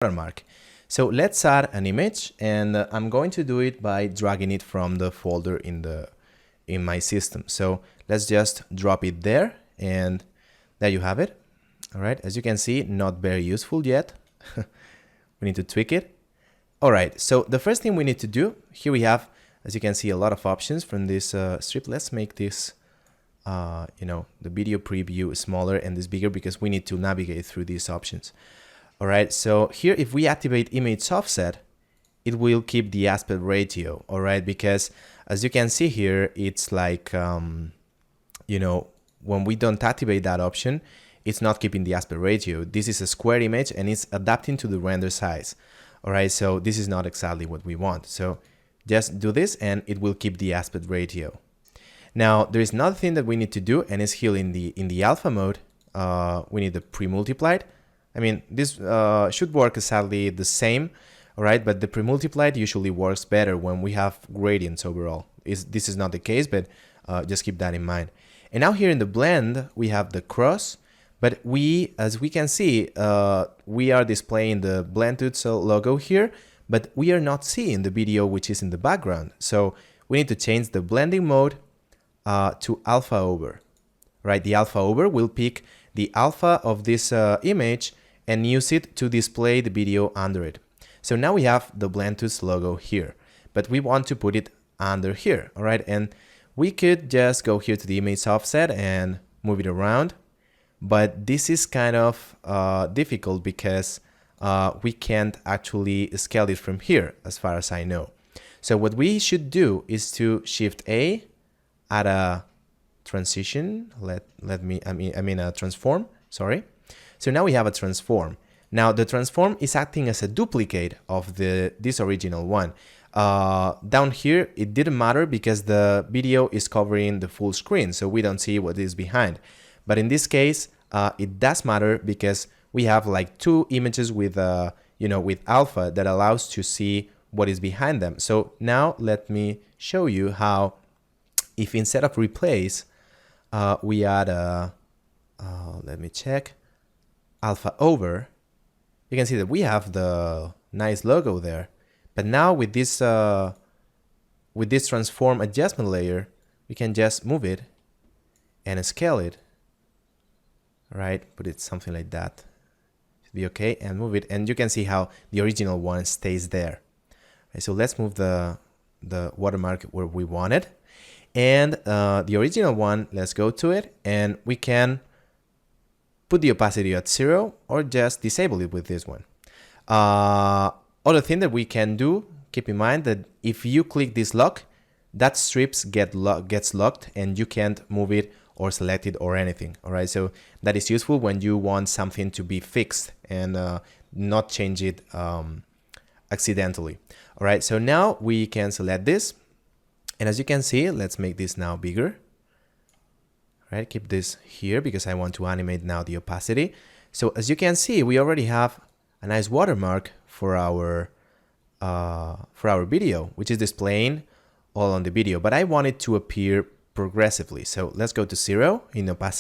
watermark. So let's add an image, and I'm going to do it by dragging it from the folder in my system. So let's just drop it there, and there you have it. All right, as you can see, not very useful yet. We need to tweak it. All right, so the first thing we need to do, here we have, as you can see, a lot of options from this strip. Let's make this, the video preview smaller and this bigger because we need to navigate through these options. All right, so here if we activate image offset, it will keep the aspect ratio, all right, because as you can see here, it's like, when we don't activate that option, it's not keeping the aspect ratio. This is a square image and it's adapting to the render size. All right, so this is not exactly what we want. So just do this and it will keep the aspect ratio. Now there is another thing that we need to do, and it's here in the alpha mode. We need the pre-multiplied. I mean, this should work exactly the same, all right, but the pre-multiplied usually works better when we have gradients overall. This is not the case, but just keep that in mind. And now here in the blend, we have the cross, but as we can see, we are displaying the Blendtools logo here, but we are not seeing the video which is in the background. So we need to change the blending mode to alpha over, right? The alpha over will pick the alpha of this image and use it to display the video under it. So now we have the Blendtools logo here, but we want to put it under here, all right? And we could just go here to the image offset and move it around, but this is kind of difficult because we can't actually scale it from here, as far as I know. So what we should do is to Shift A, add a transition. A transform. Sorry. So now we have a transform. Now the transform is acting as a duplicate of this original one. Down here, it didn't matter because the video is covering the full screen, so we don't see what is behind. But in this case, it does matter because we have like two images with with alpha that allows to see what is behind them. So now let me show you how, if instead of replace, we add a, let me check, alpha over, you can see that we have the nice logo there. But now with this transform adjustment layer, we can just move it and scale it. Right, put it something like that. Should be okay, and move it, and you can see how the original one stays there. Okay, so let's move the watermark where we want it, and the original one, let's go to it, and we can put the opacity at 0 or just disable it with this one. Other thing that we can do, keep in mind that if you click this lock, that strips gets locked and you can't move it or select it or anything. All right, so that is useful when you want something to be fixed and not change it accidentally. All right, so now we can select this, and as you can see, let's make this now bigger. All right, keep this here because I want to animate now the opacity. So as you can see, we already have a nice watermark for our video, which is displaying all on the video, but I want it to appear progressively. So let's go to 0 in opacity.